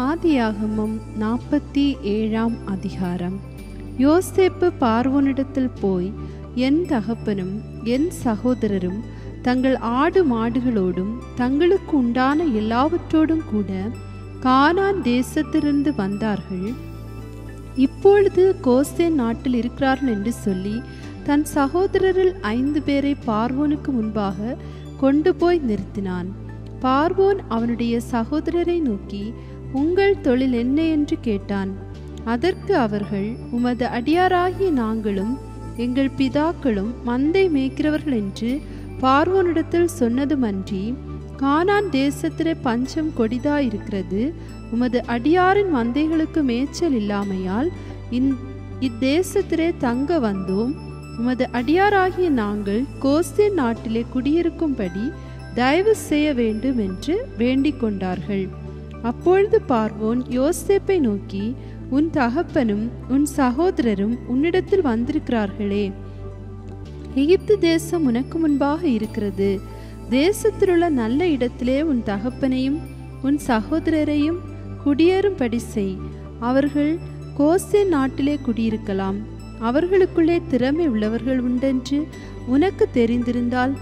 ஆதியாகமம் 47 அதிகாரம். யோசேப்பு பார்வோனிடத்தில் போய், என் தகப்பனும் என் சகோதரரும் தங்கள் ஆடு மாடுகளோடும் தங்களுக்கு உண்டான எல்லாவற்றோடும் கூட கானான் தேசத்திலிருந்து வந்தார்கள். இப்பொழுது கோசேன் நாட்டில் இருக்கிறார்கள் என்று சொல்லி தன் சகோதரரில் 5 பேரை பார்வோனுக்கு முன்பாக கொண்டு போய் நிறுத்தினான். பார்வோன் அவனுடைய சகோதரரை நோக்கி, உங்கள் தொழில் என்ன என்று கேட்டான். அதற்கு அவர்கள், உமது அடியாராகிய நாங்களும் எங்கள் பிதாக்களும் மந்தை மேய்க்கிறவர்கள் என்று பார்வோனிடத்தில் சொன்னதுமன்றி, கானான் தேசத்திலே பஞ்சம் கொடிதாயிருக்கிறது. உமது அடியாரின் மந்தைகளுக்கு மேய்ச்சல் இல்லாமையால் இத்தேசத்திலே தங்க வந்தோம். உமது அடியாராகிய நாங்கள் கோசேன் நாட்டிலே குடியிருக்கும்படி தயவு செய்ய வேண்டும் என்று வேண்டிக் கொண்டார்கள். அப்பொழுது பார்வோன் யோசேப்பை நோக்கி, உன் தகப்பனும் உன் சகோதரரும் உன்னிடத்தில் வந்திருக்கிறார்களே. எகிப்து தேசம் உனக்கு முன்பாக இருக்கிறது. தேசத்திலுள்ள நல்ல இடத்திலே உன் தகப்பனையும் உன் சகோதரரையும் குடியேறும்படி செய். அவர்கள் கோசேன் நாட்டிலே குடியிருக்கலாம். அவர்களுக்குள்ளே திறமை உள்ளவர்கள் உண்டென்று உனக்கு தெரிந்திருந்தால்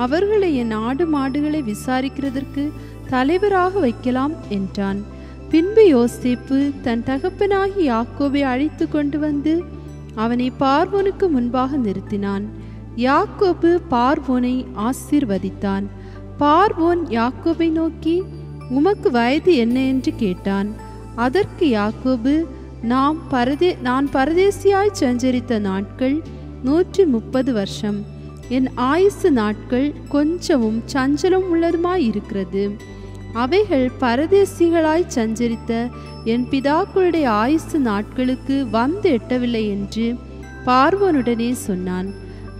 அவர்களை என் ஆடு மாடுகளை விசாரிக்கிறதற்கு தலைவராக வைக்கலாம் என்றான். பின்பு யோசேப்பு தன் தகப்பனாகி யாக்கோபை அழைத்து கொண்டு வந்து அவனை பார்வோனுக்கு முன்பாக நிறுத்தினான். யாக்கோபு பார்வோனை ஆசீர்வதித்தான். பார்வோன் யாக்கோபை நோக்கி, உமக்கு வயது என்ன என்று கேட்டான். அதற்கு யாக்கோபு, நான் பரதேசியாய் சஞ்சரித்த நாட்கள் 130 வருஷம். என் ஆயுசு நாட்கள் கொஞ்சமும் சஞ்சலம் உள்ளதுமாயிருக்கிறது. அவைகள் பரதேசிகளாய் சஞ்சரித்த என் பிதாக்களுடைய ஆயுசு நாட்களுக்கு வந்து எட்டவில்லை என்று பார்வோனுடனே சொன்னான்.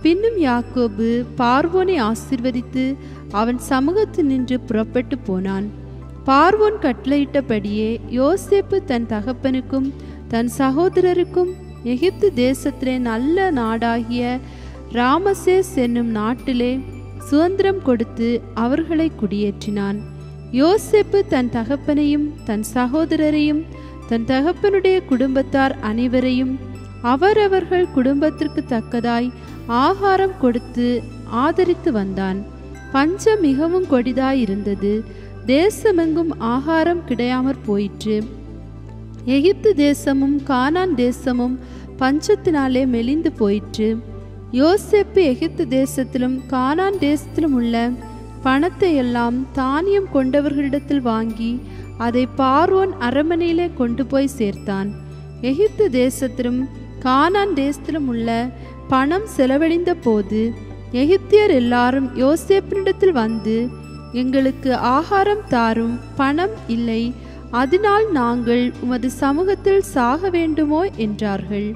பின்னும் யாக்கோபு பார்வோனை ஆசீர்வதித்து அவன் சமூகத்தில் நின்று புறப்பட்டு போனான். பார்வோன் கட்டளையிட்டபடியே யோசேப்பு தன் தகப்பனுக்கும் தன் சகோதரருக்கும் எகிப்து தேசத்திலே நல்ல நாடாகிய ராமசேஸ் என்னும் நாட்டிலே சுதந்திரம் கொடுத்து அவர்களை குடியேற்றினான். யோசேப்பு தன் தகப்பனையும் தன் சகோதரரையும் தன் தகப்பனுடைய குடும்பத்தார் அனைவரையும் அவரவர்கள் குடும்பத்திற்கு தக்கதாய் ஆகாரம் கொடுத்து ஆதரித்து வந்தான். பஞ்சம் மிகவும் கொடிதாயிருந்தது. தேசமெங்கும் ஆகாரம் கிடையாமற் போயிற்று. எகிப்து தேசமும் கானான் தேசமும் பஞ்சத்தினாலே மெலிந்து போயிற்று. யோசேப்பு எகிப்து தேசத்திலும் கானான் தேசத்திலும் உள்ள பணத்தை எல்லாம் தானியம் கொண்டவர்களிடத்தில் வாங்கி அதை பார்வோன் அரண்மனையிலே கொண்டு போய் சேர்த்தான். எகிப்து தேசத்திலும் கானான் தேசத்திலும் உள்ள பணம் செலவழிந்த போது எகிப்தியர் எல்லாரும் யோசேப்பினிடத்தில் வந்து, எங்களுக்கு ஆகாரம் தாரும், பணம் இல்லை, அதனால் நாங்கள் உமது சமூகத்தில் சாக வேண்டுமோ என்றார்கள்.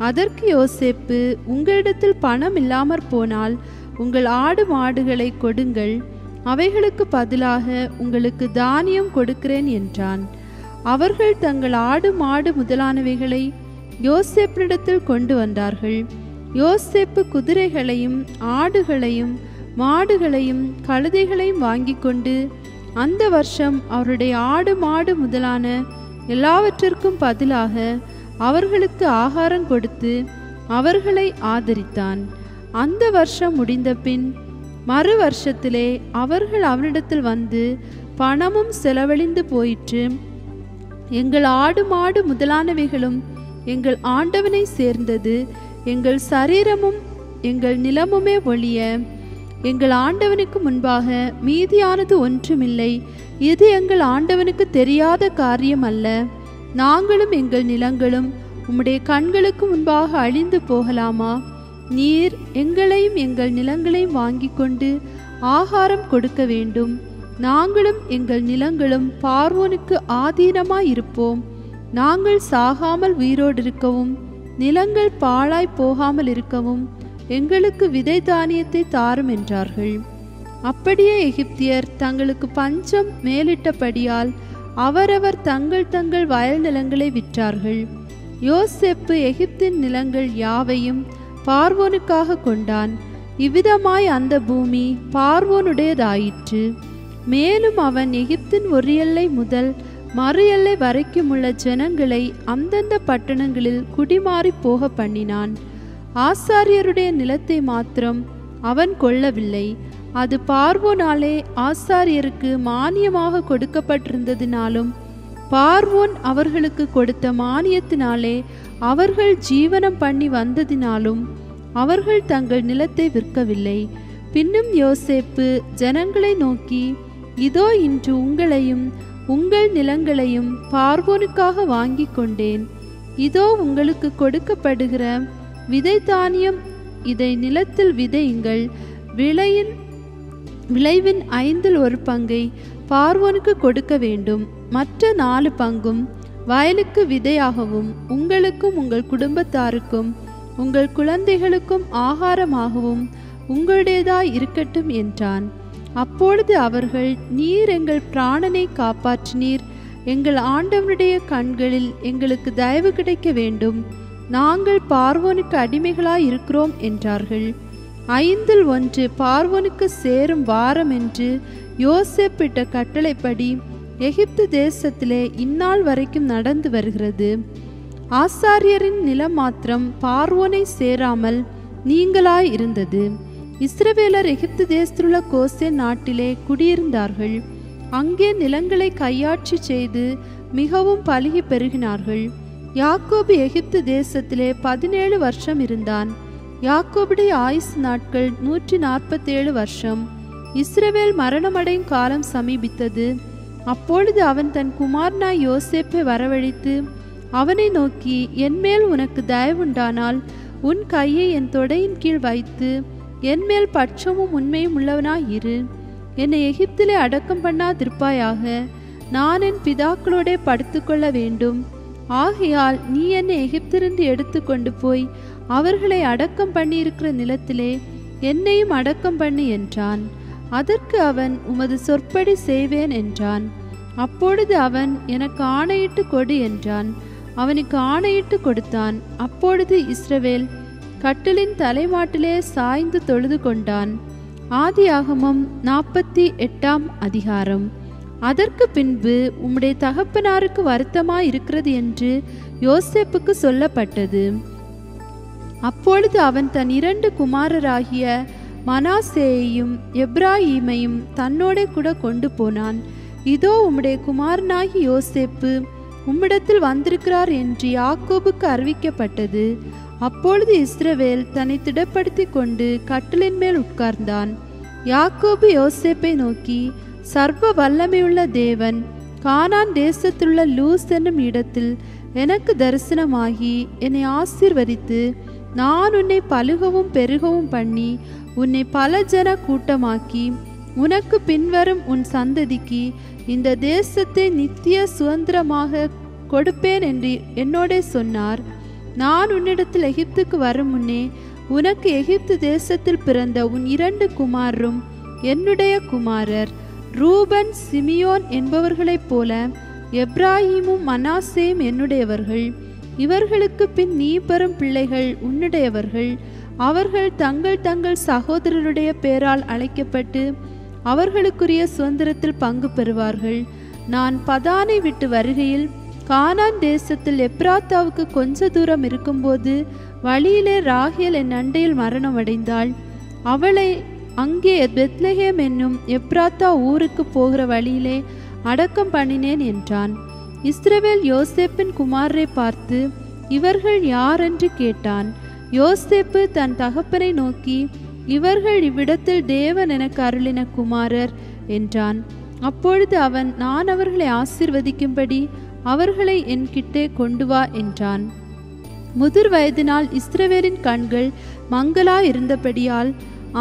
அதற்கு யோசேப்பு, உங்களிடத்தில் பணம் இல்லாமற் போனால் உங்கள் ஆடு மாடுகளை கொடுங்கள், அவைகளுக்கு பதிலாக உங்களுக்கு தானியம் கொடுக்கிறேன் என்றான். அவர்கள் தங்கள் ஆடு மாடு முதலானவைகளை யோசேப்பினிடத்தில் கொண்டு வந்தார்கள். யோசேப்பு குதிரைகளையும் ஆடுகளையும் மாடுகளையும் கழுதைகளையும் வாங்கி கொண்டு அந்த வருஷம் அவருடைய ஆடு மாடு முதலான எல்லாவற்றிற்கும் பதிலாக அவர்களுக்கு ஆகாரம் கொடுத்து அவர்களை ஆதரித்தான். அந்த வருஷம் முடிந்த பின் மறு வருஷத்திலே அவர்கள் அவனிடத்தில் வந்து, பணமும் செலவழிந்து போயிற்று, எங்கள் ஆடு மாடு முதலானவைகளும் எங்கள் ஆண்டவனை சேர்ந்தது, எங்கள் சரீரமும் எங்கள் நிலமுமே ஒழிய எங்கள் ஆண்டவனுக்கு முன்பாக மீதியானது ஒன்றுமில்லை. இது எங்கள் ஆண்டவனுக்கு தெரியாத காரியம் அல்ல. நாங்களும் எங்கள் நிலங்களும் உம்முடைய கண்களுக்கு முன்பாக அழிந்து போகலாமா? நீர் எங்களையும் எங்கள் நிலங்களையும் வாங்கி கொண்டு ஆகாரம் கொடுக்க வேண்டும். நாங்களும் எங்கள் நிலங்களும் பார்வோனுக்கு ஆதீனமாயிருப்போம். நாங்கள் சாகாமல் உயிரோடு இருக்கவும் நிலங்கள் பாழாய் போகாமல் இருக்கவும் எங்களுக்கு விதை தானியத்தை தாரும் என்றார்கள். அப்படியே எகிப்தியர் தங்களுக்கு பஞ்சம் மேலிட்டபடியால் அவரவர் தங்கள் தங்கள் வயல் நிலங்களை விற்றார்கள். யோசேப்பு எகிப்தின் நிலங்கள் யாவையும் பார்வோனுக்காக கொண்டான். இவ்விதமாய் அந்த பூமி பார்வோனுடையதாயிற்று. மேலும் அவன் எகிப்தின் ஒரு எல்லை முதல் மறு எல்லை வரைக்கும் உள்ள ஜனங்களை அந்தந்த பட்டணங்களில் குடிமாறி போக பண்ணினான். ஆசாரியருடைய நிலத்தை மாத்திரம் அவன் கொள்ளவில்லை. அது பார்வோனாலே ஆசாரியருக்கு மானியமாக கொடுக்கப்பட்டிருந்ததினாலும் பார்வோன் அவர்களுக்கு கொடுத்த மானியத்தினாலே அவர்கள் ஜீவனம் பண்ணி வந்ததினாலும் அவர்கள் தங்கள் நிலத்தை விற்கவில்லை. பின்னும் யோசேப்பு ஜனங்களை நோக்கி, இதோ இன்று உங்களையும் உங்கள் நிலங்களையும் பார்வோனுக்காக வாங்கி கொண்டேன். இதோ உங்களுக்கு கொடுக்கப்படுகிற விதை தானியம், இதை நிலத்தில் விதையுங்கள். விளைவின் 1/5 பங்கை பார்வோனுக்கு கொடுக்க வேண்டும். மற்ற 4 பங்கும் வயலுக்கு விதையாகவும் உங்களுக்கும் உங்கள் குடும்பத்தாருக்கும் உங்கள் குழந்தைகளுக்கும் ஆகாரமாகவும் உங்களுடையதாய் இருக்கட்டும் என்றான். அப்பொழுது அவர்கள், நீர் எங்கள் பிராணனை காப்பாற்றினீர். எங்கள் ஆண்டவனுடைய கண்களில் எங்களுக்கு தயவு கிடைக்க வேண்டும். நாங்கள் பார்வோனுக்கு அடிமைகளாய் இருக்கிறோம் என்றார்கள். 1/5 பார்வோனுக்கு சேரும் வாரம் என்று யோசேப்பிட்ட கட்டளைப்படி எகிப்து தேசத்திலே இந்நாள் வரைக்கும் நடந்து வருகிறது. ஆசாரியரின் நிலம் மாத்திரம் பார்வோனை சேராமல் நீங்களாய் இருந்தது. இஸ்ரவேலர் எகிப்து தேசத்திலுள்ள கோசேன் நாட்டிலே குடியிருந்தார்கள். அங்கே நிலங்களை கையாட்சி செய்து மிகவும் பலுகி பெருகினார்கள். யாக்கோபு எகிப்து தேசத்திலே 17 வருஷம் இருந்தான். யாக்கோபுடைய ஆயுசு நாட்கள் 147 வருஷம். இஸ்ரவேல் மரணமடையும் காலம் சமீபித்தது. அப்பொழுது அவன் தன் குமாரனாய் யோசேப்பை வரவழைத்து அவனை நோக்கி, என்மேல் உனக்கு தயவுண்டானால் உன் கையை என் தொடையின் கீழ் வைத்து என்மேல் பட்சமும் உண்மையும் உள்ளவனாய் இரு. என்னை எகிப்திலே அடக்கம் பண்ணாதிருப்பாயாக. நான் என் பிதாக்களோட படுத்துக்கொள்ள வேண்டும். ஆகையால் நீ என்னை எகிப்திலிருந்து எடுத்து கொண்டு போய் அவர்களை அடக்கம் பண்ணியிருக்கிற நிலத்திலே என்னையும் அடக்கம் பண்ணு என்றான். அதற்கு அவன், உமது சொற்படி செய்வேன் என்றான். அப்பொழுது அவன், எனக்கு ஆணையிட்டு கொடு என்றான். அவனுக்கு ஆணையிட்டு கொடுத்தான். அப்பொழுது இஸ்ரவேல் கட்டிலின் தலைமாட்டிலே சாய்ந்து தொழுது கொண்டான். ஆதியாகமம் 48ஆம் அதிகாரம். அதற்கு பின்பு உம்முடைய தகப்பனாருக்கு வருத்தமாய் இருக்கிறது என்று யோசேப்புக்கு சொல்லப்பட்டது. அப்பொழுது அவன் தன் 2 குமாரராகிய மனாசேயையும் எப்ராயீமையும் தன்னோட கூட கொண்டு போனான். இதோ உம்முடைய குமாரனாகி யோசேப்பு உம்மிடத்தில் வந்திருக்கிறார் என்று யாக்கோபுக்கு அறிவிக்கப்பட்டது. அப்பொழுது இஸ்ரவேல் தன்னை திடப்படுத்தி கொண்டு கட்டிலின் மேல் உட்கார்ந்தான். யாக்கோபு யோசேப்பை நோக்கி, சர்வ வல்லமையுள்ள தேவன் கானான் தேசத்திலுள்ள லூஸ் என்னும் இடத்தில் எனக்கு தரிசனமாகி என்னை ஆசீர்வதித்து, நான் உன்னை பலுகவும் பெருகவும் பண்ணி உன்னை பல ஜன கூட்டமாக்கி உனக்கு பின்வரும் உன் சந்ததிக்கு இந்த தேசத்தை நித்திய சுதந்திரமாக கொடுப்பேன் என்று என்னோட சொன்னார். நான் உன்னிடத்தில் எகிப்துக்கு வரும் முன்னே உனக்கு எகிப்து தேசத்தில் பிறந்த உன் 2 குமாரரும் என்னுடைய குமாரர். ரூபன் சிமியோன் என்பவர்களைப் போல எப்ராஹீமும் மனாசேயும் என்னுடையவர்கள். இவர்களுக்கு பின் நீ பெறும் பிள்ளைகள் உன்னுடையவர்கள். அவர்கள் தங்கள் தங்கள் சகோதரருடைய பேரால் அழைக்கப்பட்டு அவர்களுக்குரிய சுதந்திரத்தில் பங்கு பெறுவார்கள். நான் பதானை விட்டு வருகையில் கானான் தேசத்தில் எப்ராத்தாவுக்கு கொஞ்ச தூரம் இருக்கும்போது வழியிலே ராகேல் என் அண்டையில் மரணம் அடைந்தாள். அவளை அங்கே பெத்லெகேம் என்னும் எப்ராத்தா ஊருக்கு போகிற வழியிலே அடக்கம் பண்ணினேன் என்றான். இஸ்ரவேல் யோசேப்பின் குமாரரை பார்த்து, இவர்கள் யார் என்று கேட்டான். யோசேப்பு தன் தகப்பனை நோக்கி, இவர்கள் இவ்விடத்தில் தேவன் எனக்கு அருளின குமாரர் என்றான். அப்பொழுது அவன், நான் அவர்களை ஆசீர்வதிக்கும்படி அவர்களை என் கிட்டே கொண்டு வா என்றான். முதிர் வயதினால் இஸ்ரவேலின் கண்கள் மங்களா இருந்தபடியால்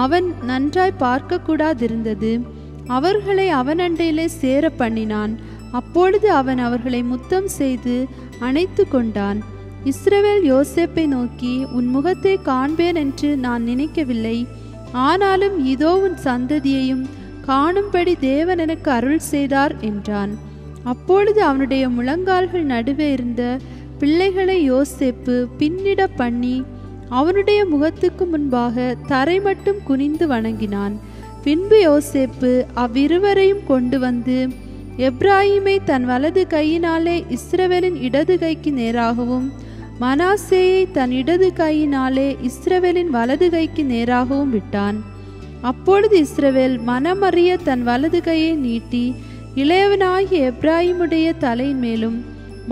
அவன் நன்றாய் பார்க்க கூடாதிருந்தது. அவர்களை அவன் அண்டையிலே சேர பண்ணினான். அப்பொழுது அவன் அவர்களை முத்தம் செய்து அணைத்து கொண்டான். இஸ்ரவேல் யோசேப்பை நோக்கி, உன் முகத்தை காண்பேன் என்று நான் நினைக்கவில்லை. ஆனாலும் இதோ உன் சந்ததியையும் காணும்படி தேவன் எனக்கு அருள் செய்தார் என்றான். அப்பொழுது அவனுடைய முழங்கால்கள் நடுவே இருந்த பிள்ளைகளை யோசேப்பு பின்னிட பண்ணி அவனுடைய முகத்துக்கு முன்பாக தரை மட்டும் குனிந்து வணங்கினான். பின்பு யோசேப்பு அவ்விருவரையும் கொண்டு வந்து எப்ராயிமை தன் வலது கையினாலே இஸ்ரவேலின் இடது கைக்கு நேராகவும் மனாசேயை தன் இடது கையினாலே இஸ்ரவேலின் வலது கைக்கு நேராகவும் விட்டான். அப்பொழுது இஸ்ரவேல் மனமறிய தன் வலது கையை நீட்டி இளையவனாகிய எப்ராயிமுடைய தலையின் மேலும்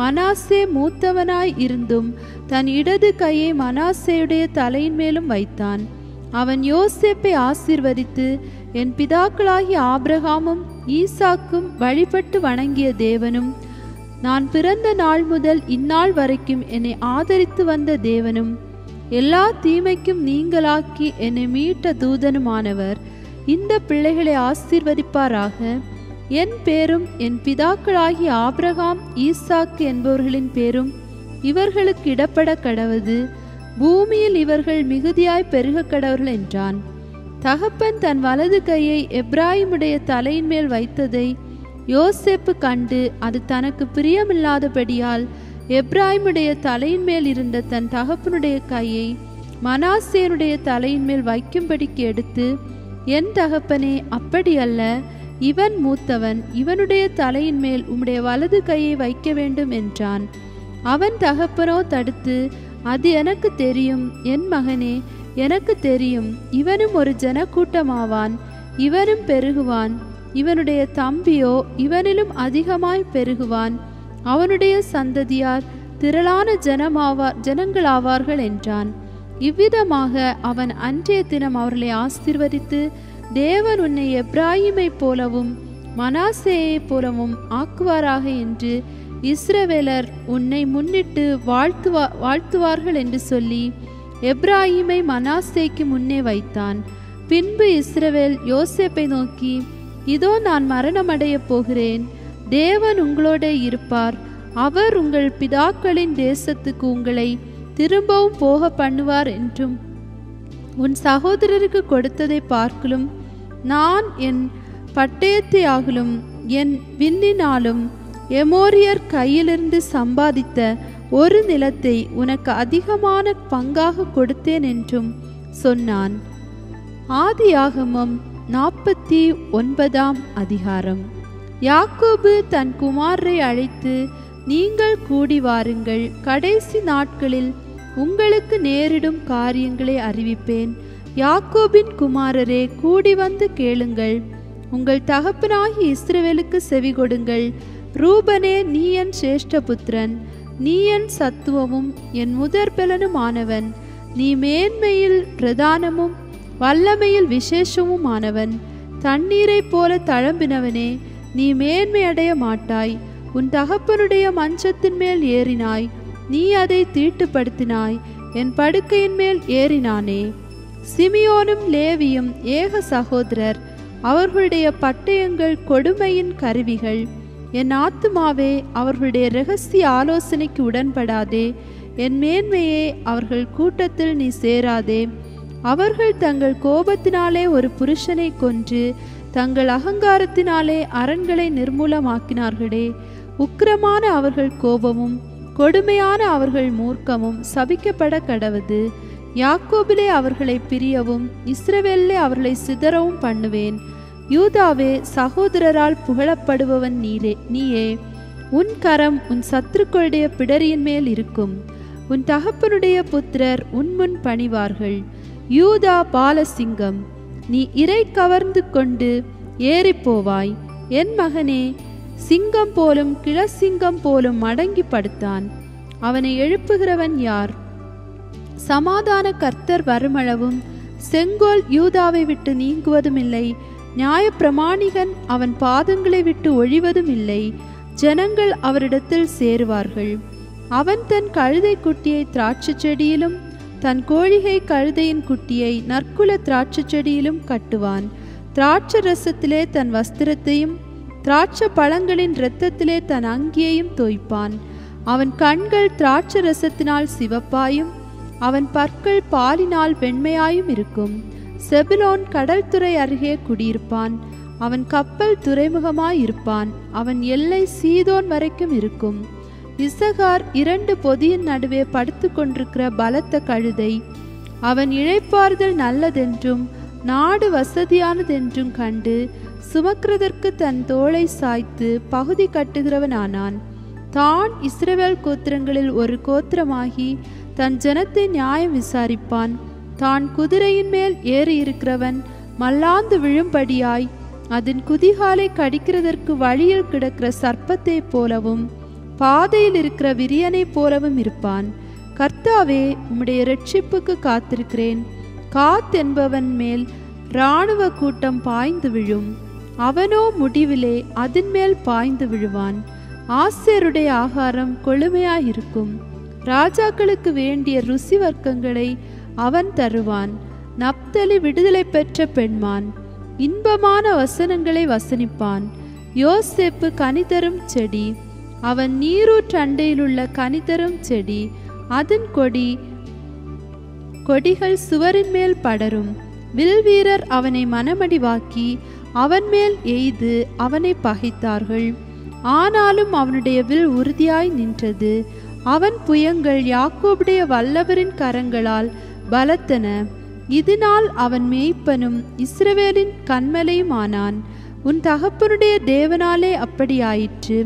மனாசே மூத்தவனாய் இருந்தும் தன் இடது கையை மனாசேயுடைய தலையின் மேலும் வைத்தான். அவன் யோசேப்பை ஆசீர்வதித்து, என் பிதாக்களாகிய ஆபிரகாமும் ஈசாக்கும் வழிபட்டு வணங்கிய தேவனும் நான் பிறந்த நாள் முதல் இந்நாள் வரைக்கும் என்னை ஆதரித்து வந்த தேவனும் எல்லா தீமைக்கும் நீங்களாக்கி என்னை மீட்ட தூதனுமானவர் இந்த பிள்ளைகளை ஆசீர்வதிப்பாராக. என் பேரும் என் பிதாக்களாகிய ஆபிரகாம் ஈசாக்கு என்பவர்களின் பேரும் இவர்களுக்கு இடப்பட கடவது. பூமியில் இவர்கள் மிகுதியாய் பெருக கடவர்கள் என்றான். தகப்பன் தன் வலது கையை எப்ராயிமுடைய தலையின் மேல் வைத்ததை யோசேப்பு கண்டு அது தனக்கு பிரியமில்லாதபடியால் எப்ராயிமுடைய தலையின் மேல் இருந்த தன் தகப்பனுடைய கையை மனாசேனுடைய தலையின் மேல் வைக்கும்படிக்கு எடுத்து, என் தகப்பனே, அப்படியல்ல, இவன் மூத்தவன், இவனுடைய தலையின் மேல் உம்முடைய வலது கையை வைக்க வேண்டும் என்றான். அவன் தகப்பனோ தடுத்து, அது எனக்கு தெரியும், என் மகனே, எனக்கு தெரியும், இவனும் ஒரு ஜனக்கூட்டமாவான், இவனும் பெருகுவான், இவனுடைய தம்பியோ இவனிலும் அதிகமாய் பெருகுவான், அவனுடைய சந்ததியார் திரளான ஜனங்களாவார்கள் என்றான். இவ்விதமாக அவன் அன்றைய தினம் அவர்களை ஆசீர்வதித்து, தேவன் உன்னை எப்ராயிமை போலவும் மனாசேயை போலவும் ஆக்குவாராக என்று இஸ்ரவேலர் உன்னை முன்னிட்டு வாழ்த்துவார்கள் என்று சொல்லி எப்ராயிமை மனாசேக்கு முன்னே வைத்தான். பின்பு இஸ்ரவேல் யோசேப்பை நோக்கி, இதோ நான் மரணமடைய போகிறேன், தேவன் உங்களோட இருப்பார், அவர் உங்கள் பிதாக்களின் தேசத்துக்கு உங்களை திரும்பவும் போக பண்ணுவார் என்றும் உன் சகோதரருக்கு கொடுத்ததை பார்க்கலும் நான் என் பட்டயத்தையாகலும் என் வில்லினாலும் எமோரியர் கையிலிருந்து சம்பாதித்த ஒரு நிலத்தை உனக்கு அதிகமான பங்காக கொடுத்தேன் என்றும் சொன்னான். ஆதியாகமம் 49ஆம் அதிகாரம். யாக்கோபு தன் குமாரரை அழைத்து, நீங்கள் கூடி வாருங்கள், கடைசி நாட்களில் உங்களுக்கு நேரிடும் காரியங்களை அறிவிப்பேன். யாக்கோபின் குமாரரே, கூடி வந்து கேளுங்கள், உங்கள் தகப்பனாகி இஸ்ரவேலுக்கு செவி கொடுங்கள். ரூபனே, நீ என் சேஷ்டபுத்திரன், நீ என் சத்துவமும் என் முதற்பலனுமானவன், நீ மேன்மையில் பிரதானமும் வல்லமையில் விசேஷமும் ஆனவன். தண்ணீரை போல தழம்பினவனே, நீ மேன்மை அடைய மாட்டாய். உன் தகப்பனுடைய மஞ்சத்தின் மேல் ஏறினாய், நீ அதை தீட்டுப்படுத்தினாய், என் படுக்கையின் மேல் ஏறினானே. சிமியோனும் லேவியும் ஏக சகோதரர், அவர்களுடைய பட்டயங்கள் கொடுமையின் கருவிகள். என் ஆத்துமாவே, அவர்களுடைய இரகசிய ஆலோசனைக்கு உடன்படாதே, என் மேன்மையே, அவர்கள் கூட்டத்தில் நீ சேராதே. அவர்கள் தங்கள் கோபத்தினாலே ஒரு புருஷனை கொன்று தங்கள் அகங்காரத்தினாலே அரண்களை நிர்மூலமாக்கினார்களே. உக்கிரமான அவர்கள் கோபமும் கொடுமையான அவர்கள் மூர்க்கமும் சபிக்கப்பட கடவது. யாக்கோபிலே அவர்களை பிரியவும் இஸ்ரவேலிலே அவர்களை சிதறவும் பண்ணுவேன். யூதாவே, சகோதரரால் புகழப்படுபவன் நீயே. உன் கரம் உன் சத்துருக்களுடைய பிடரியின் மேல் இருக்கும். உன் தகப்பனுடைய புத்திரர் உன்முன் பணிவார்கள். யூதா பாலசிங்கம், நீ இறை கவர்ந்து கொண்டு ஏறிப்போவாய். என் மகனே, சிங்கம் போலும் கிளசிங்கம் போலும் மடங்கி படுத்தான். அவனை எழுப்புகிறவன் யார்? சமாதான கர்த்தர் வருமளவும் செங்கோல் யூதாவை விட்டு நீங்குவதும் இல்லை. நியாயப்பிரமாணிகன் அவன் பாதங்களை விட்டு ஒழிவதும் இல்லை. ஜனங்கள் அவரிடத்தில் சேருவார்கள். அவன் தன் கழுதை குட்டியை திராட்சை செடியிலும் தன் கோழிகை கழுதையின் குட்டியை நற்குல திராட்சை செடியிலும் கட்டுவான். திராட்சை ரசத்திலே தன் வஸ்திரத்தையும் திராட்சை பழங்களின் இரத்தத்திலே தன் அங்கியையும் தோய்ப்பான். அவன் கண்கள் திராட்சை ரசத்தினால் சிவப்பாயும் அவன் பற்கள் பாலினால் வெண்மையாயும் இருக்கும். செபுலோன் கடல் துறை அருகே குடியிருப்பான். அவன் கப்பல் துறைமுகமாயிருப்பான். அவன் எல்லை சீதோன் வரைக்கும் இருக்கும். இசகார் 2 பொதியின் நடுவே படுத்து கொண்டிருக்கிற பலத்த கழுதை. அவன் இளைப்பாறுதல் நல்லதென்றும் நாடு வசதியானதென்றும் கண்டு சுமக்கிறதற்கு தன் தோளை சாய்த்து பகுதி கட்டுகிறவனானான். தான் இஸ்ரவேல் கோத்திரங்களில் ஒரு கோத்திரமாகி தன் ஜனத்தை நியாயம் விசாரிப்பான். தான் குதிரையின் மேல் ஏறி இருக்கிறவன் மல்லாந்து விழும்படியாய் அதன் குதிகாலை கடிக்கிறதற்கு வழியில் கிடக்கிற சர்ப்பத்தை போலவும் பாதையில் இருக்கிற விரியனை போலவும் இருப்பான். கர்த்தாவே, உம்முடைய இரட்சிப்புக்கு காத்திருக்கிறேன். காத்தென்பவன் மேல் இராணுவ கூட்டம் பாய்ந்து விழும், அவனோ முடிவிலே அதன் மேல் பாய்ந்து விழுவான். ஆசேருடைய ஆகாரம் கொழுமையாயிருக்கும், ராஜாக்களுக்கு வேண்டிய ருசி வர்க்கங்களை அவன் தருவான். நப்தலி விடுதலை பெற்ற பெண்மான், இன்பமான வசனங்களை வசனிப்பான். யோசேப்பு கனிதரும் செடி, அவன் நீரூற்றண்டையிலுள்ள கனிதரும் செடி. அதன் கொடிகள் சுவரின் மேல் படரும். வில்வீரர் அவனை மனமடிவாக்கி அவன் மேல் எய்து அவனை பகைத்தார்கள். ஆனாலும் அவனுடைய வில் உறுதியாய் நின்றது. அவன் புயங்கள் யாக்கோபுடைய வல்லவரின் கரங்களால் பலத்தன. இதனால் அவன் மேய்ப்பனும் இஸ்ரவேலின் கன்மலையுமானான். உன் தகப்பனுடைய தேவனாலே அப்படியாயிற்று.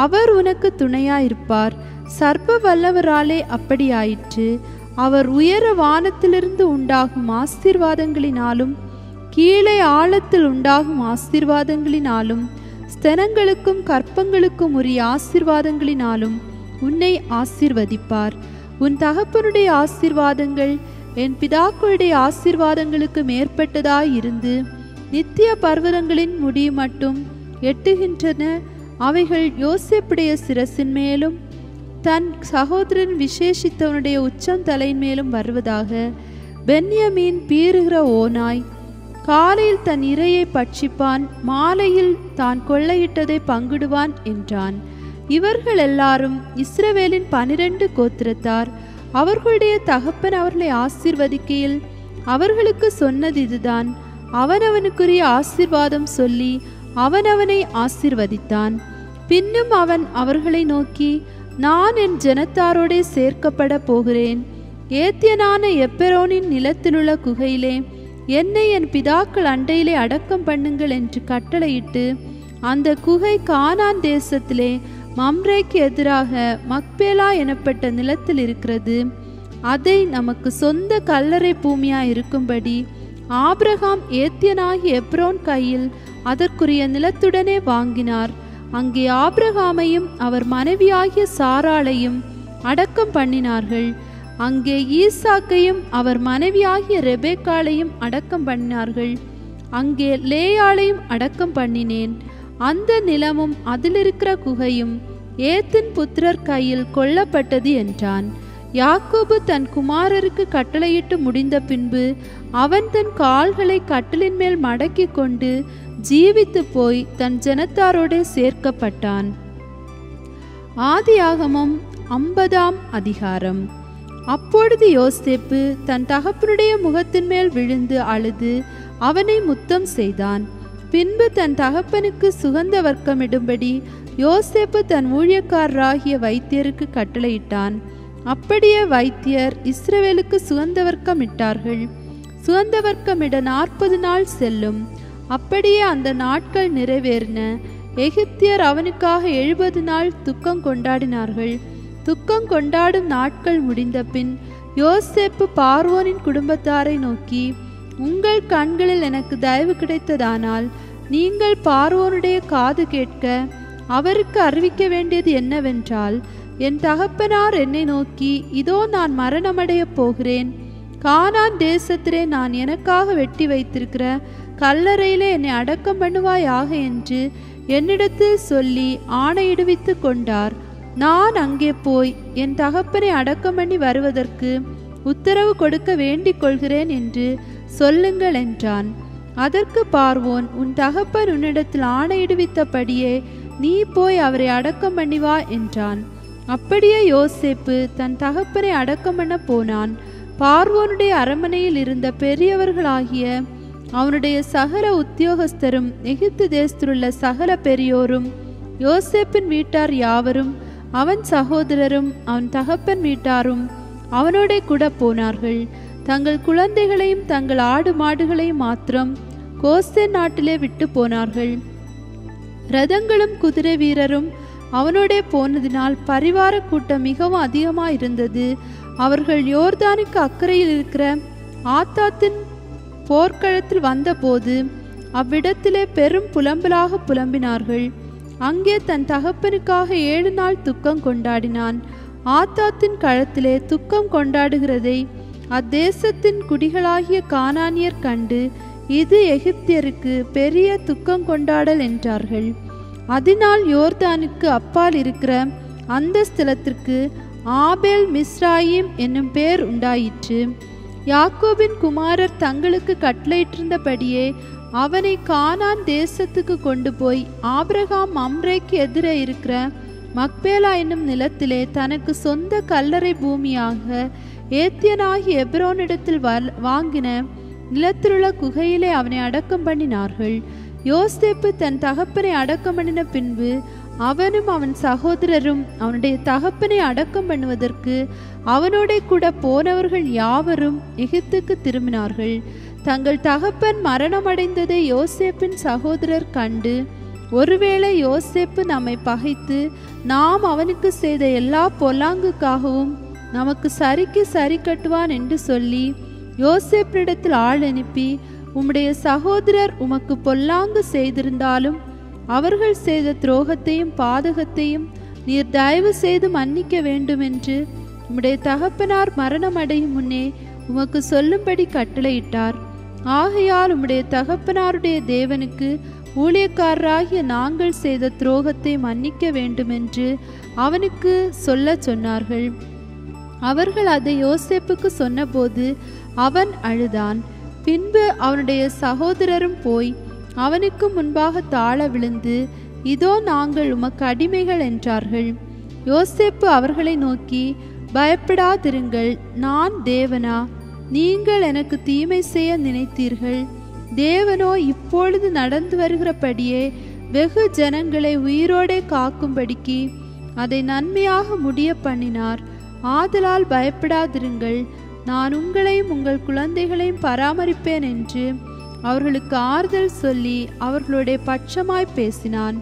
அவர் உனக்கு துணையாயிருப்பார். சர்வ வல்லவராலே அப்படியாயிற்று. அவர் உயர வானத்திலிருந்து உண்டாகும் ஆசீர்வாதங்களினாலும் கீழே ஆழத்தில் உண்டாகும் ஆசீர்வாதங்களினாலும் ஸ்தனங்களுக்கும் கற்பங்களுக்கும் உரிய ஆசீர்வாதங்களினாலும் உன்னை ஆசீர்வதிப்பார். உன் தகப்பனுடைய ஆசீர்வாதங்கள் என் பிதாக்களுடைய ஆசீர்வாதங்களுக்கு மேற்பட்டதாயிருந்து நித்திய பர்வதங்களின் முடி மட்டும் எட்டுகின்றன. அவைகள் யோசேப்புடைய சிரசின் மேலும் தன் சகோதரன் விசேஷித்தவனுடைய உச்சம் தலையின் மேலும் வருவதாக. பென்யமீன் பீறுகிற ஓனாய் காலையில் தன் இரையை பட்சிப்பான், மாலையில் தான் கொள்ளையிட்டதை பங்கிடுவான் என்றான். இவர்கள் எல்லாரும் இஸ்ரவேலின் 12 கோத்திரத்தார். அவர்களுடைய தகப்பன் அவர்களை ஆசீர்வதிக்கையில் அவர்களுக்கு சொன்னது இதுதான். அவனவனுக்குரிய ஆசீர்வாதம் சொல்லி அவனவனை ஆசீர்வதித்தான். பின்னும் அவன் அவர்களை நோக்கி, நான் என் ஜனத்தாரோடே சேர்க்கப்பட போகிறேன். ஏத்தியனான எப்பெரோனின் நிலத்திலுள்ள குகையிலே என்னை என் பிதாக்கள் அண்டையிலே அடக்கம் பண்ணுங்கள் என்று கட்டளையிட்டு, அந்த குகை கானான் தேசத்திலே மம்ரேக்கு எதிராக மக்பேலா எனப்பட்ட நிலத்தில் இருக்கிறது. அதை நமக்கு சொந்த கல்லறை பூமியாய் இருக்கும்படி ஆபிரகாம் ஏத்தியனாகிய எப்ரோன் கையில் அதற்குரிய நிலத்துடனே வாங்கினார். அங்கே ஆபிரகாமையும் அவர் மனைவியாகிய சாராளையும் அடக்கம் பண்ணினார்கள். அங்கே ஈசாக்கையும் அவர் மனைவியாகிய ரெபேக்காளையும் அடக்கம் பண்ணினார்கள். அங்கே லேயாளையும் அடக்கம் பண்ணினேன். அந்த நிலமும் அதிலிருக்கிற குகையும் ஏத்தின் புத்திரர் கையில் கொல்லப்பட்டது என்றான். யாக்கோபு தன் குமாரருக்கு கட்டளையிட்டு முடிந்த பின்பு அவன் தன் கால்களை கட்டிலின் மேல் மடக்கி கொண்டு ஜீவித்து போய் தன் ஜனத்தாரோடே சேர்க்கப்பட்டான். ஆதியாகமம் 50ஆம் அதிகாரம். அப்பொழுது யோசேப்பு தன் தகப்பனுடைய முகத்தின் மேல் விழுந்து அழுது அவனை முத்தம் செய்தான். பின்பு தன் தகப்பனுக்கு சுகந்த வர்க்கமிடும்படி யோசேப்பு தன் ஊழியக்காரராகிய வைத்தியருக்கு கட்டளையிட்டான். அப்படியே வைத்தியர் இஸ்ரவேலுக்கு சுகந்த வர்க்கமிட்டார்கள். சுகந்த வர்க்கமிட 40 நாள் செல்லும். அப்படியே அந்த நாட்கள் நிறைவேறின. எகிப்தியர் அவனுக்காக 70 நாள் துக்கம் கொண்டாடினார்கள். துக்கம் கொண்டாடும் நாட்கள் முடிந்த பின் யோசேப்பு பார்வோனின் குடும்பத்தாரை நோக்கி, உங்கள் கண்களில் எனக்கு தயவு கிடைத்ததானால் நீங்கள் பார்வோனுடைய காது கேட்க அவருக்கு அறிவிக்க வேண்டியது என்னவென்றால், என் தகப்பனார் என்னை நோக்கி, இதோ நான் மரணமடைய போகிறேன். கானான் தேசத்திலே நான் எனக்காக வெட்டி வைத்திருக்கிற கல்லறையிலே என்னை அடக்கம் பண்ணுவாயாக என்று என்னிடத்தில் சொல்லி ஆணையிடுவித்து கொண்டார். நான் அங்கே போய் என் தகப்பனை அடக்கம் பண்ணி வருவதற்கு உத்தரவு கொடுக்க வேண்டிக் கொள்கிறேன் என்று சொல்லுங்கள் என்றான். அதற்கு பார்வோன், உன் தகப்பன் உன்னிடத்தில் ஆணையிடுவித்தபடியே நீ போய் அவரை அடக்கம் பண்ணி வா என்றான். அப்படியே யோசேப்பு தன் தகப்பனை அடக்கம் பண்ண போனான். பார்வோனுடைய அரண்மனையில் இருந்த பெரியவர்களாகிய அவனுடைய சகல உத்தியோகஸ்தரும் எகிப்து தேசத்திலுள்ள சகல பெரியோரும் யோசேப்பின் வீட்டார் யாவரும் அவன் சகோதரரும் அவன் தகப்பன் வீட்டாரும் அவனோட கூட போனார்கள். தங்கள் குழந்தைகளையும் தங்கள் ஆடு மாடுகளையும் மாத்திரம் கோசேன் நாட்டிலே விட்டு போனார்கள். ரதங்களும் குதிரை வீரரும் அவனோடே போனதினால் பரிவார கூட்டம் மிகவும் அதிகமாயிருந்தது. அவர்கள் யோர்தானுக்கு அக்கறையில் இருக்கிற ஆத்தாத்தின் போர்க்களத்தில் வந்தபோது அவ்விடத்திலே பெரும் புலம்பலாக புலம்பினார்கள். அங்கே தன் தகப்பனுக்காக 7 நாள் துக்கம் கொண்டாடினான். ஆத்தாத்தின் களத்திலே துக்கம் கொண்டாடுகிறதை அத்தேசத்தின் குடிகளாகிய கானானியர் கண்டு, இது எகிப்தியருக்கு பெரிய துக்கம் கொண்டாடல் என்றார்கள். அதனால் யோர்தானுக்கு அப்பால் இருக்கிற அந்த ஸ்தலத்திற்கு ஆபேல் மிஸ்ராயிம் என்னும் பேர் உண்டாயிற்று. யாக்கோபின் குமாரர் தங்களுக்கு கட்டளையிட்டிருந்தபடியே அவனை கானான் தேசத்துக்கு கொண்டு போய் ஆபிரகாம் மம்ரேக்கு எதிரே இருக்கிற மக்பேலா என்னும் நிலத்திலே தனக்கு சொந்த கல்லறை பூமியாக ஏத்தியனாகி எப்ரோனிடத்தில் வாங்கின நிலத்திலுள்ள குகையிலே அவனை அடக்கம் பண்ணினார்கள். யோசேப்பு தன் தகப்பனை அடக்கம் பண்ணின பின்பு அவனும் அவன் சகோதரரும் அவனுடைய தகப்பனை அடக்கம் பண்ணுவதற்கு அவனோட கூட போனவர்கள் யாவரும் எகிப்துக்கு திரும்பினார்கள். தங்கள் தகப்பன் மரணமடைந்ததை யோசேப்பின் சகோதரர் கண்டு, ஒருவேளை யோசேப்பு நம்மை பகைத்து நாம் அவனுக்கு செய்த எல்லா பொல்லாங்குக்காகவும் நமக்கு சரிக்கு சரி கட்டுவான் என்று சொல்லி யோசேப்பினிடத்தில் ஆள் அனுப்பி, உம்முடைய சகோதரர் உமக்கு பொல்லாங்கு செய்திருந்தாலும் அவர்கள் செய்த துரோகத்தையும் பாதகத்தையும் நீர் தயவு செய்து மன்னிக்க வேண்டும் என்று உம்முடைய தகப்பனார் மரணம் அடையும் முன்னே உமக்கு சொல்லும்படி கட்டளையிட்டார். ஆகையால் உம்முடைய தகப்பனாருடைய தேவனுக்கு ஊழியக்காரராகிய நாங்கள் செய்த துரோகத்தை மன்னிக்க வேண்டும் என்று அவனுக்கு சொல்ல சொன்னார்கள். அவர்கள் அதை யோசேப்புக்கு சொன்னபோது அவன் அழுதான். பின்பு அவனுடைய சகோதரரும் போய் அவனுக்கு முன்பாக தாழ விழுந்து, இதோ நாங்கள் உமக்கு அடிமைகள் என்றார்கள். யோசேப்பு அவர்களை நோக்கி, பயப்படாதிருங்கள், நான் தேவனா? நீங்கள் எனக்கு தீமை செய்ய நினைத்தீர்கள். தேவனோ இப்பொழுது நடந்து வருகிறபடியே வெகு ஜனங்களை உயிரோடே காக்கும்படிக்கு அதை நன்மையாக முடிய பண்ணினார். ஆதலால் பயப்படாதிருங்கள், நான் உங்களையும் உங்கள் குழந்தைகளையும் பராமரிப்பேன் என்று அவர்களுக்கு ஆறுதல் சொல்லி அவர்களுடைய பட்சமாய் பேசினான்.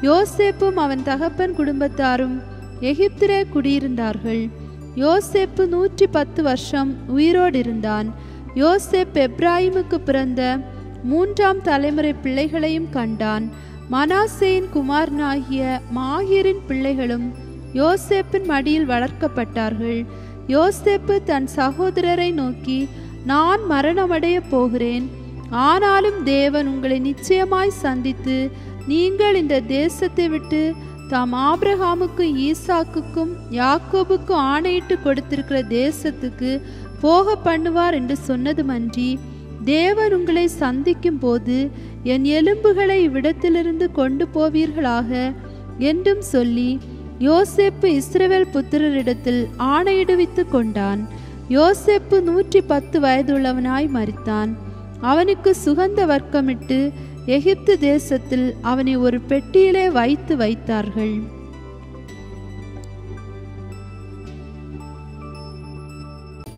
யோசேப்பும் அவன் தகப்பன் குடும்பத்தாரும் எகிப்திலே குடியிருந்தார்கள். யோசேப்பு 110 வருஷம் உயிரோடு இருந்தான். யோசேப் எப்ராயிமுக்கு பிறந்த 3ஆம் தலைமுறை பிள்ளைகளையும் கண்டான். மனாசேயின் குமாரனாகிய மாகீரின் பிள்ளைகளும் யோசேப்பின் மடியில் வளர்க்கப்பட்டார்கள். யோசேப்பு தன் சகோதரரை நோக்கி, நான் மரணமடைய போகிறேன், ஆனாலும் தேவன் உங்களை நிச்சயமாய் சந்தித்து நீங்கள் இந்த தேசத்தை விட்டு தாம் ஆபிரகாமுக்கும் ஈசாக்குக்கும் யாக்கோபுக்கும் ஆணையிட்டு கொடுத்திருக்கிற தேசத்துக்கு போக பண்ணுவார் என்று சொன்னதுமன்றி, தேவன் உங்களை சந்திக்கும் போது என் எலும்புகளை இவ்விடத்திலிருந்து கொண்டு போவீர்களாக என்றும் சொல்லி யோசேப்பு இஸ்ரவேல் புத்திரரிடத்தில் ஆணையிடுவித்து கொண்டான். யோசேப்பு 110 வயதுள்ளவனாய் மரித்தான். அவனுக்கு சுகந்த வர்க்கமிட்டு எகிப்து தேசத்தில் அவனை ஒரு பெட்டியிலே வைத்தார்கள்.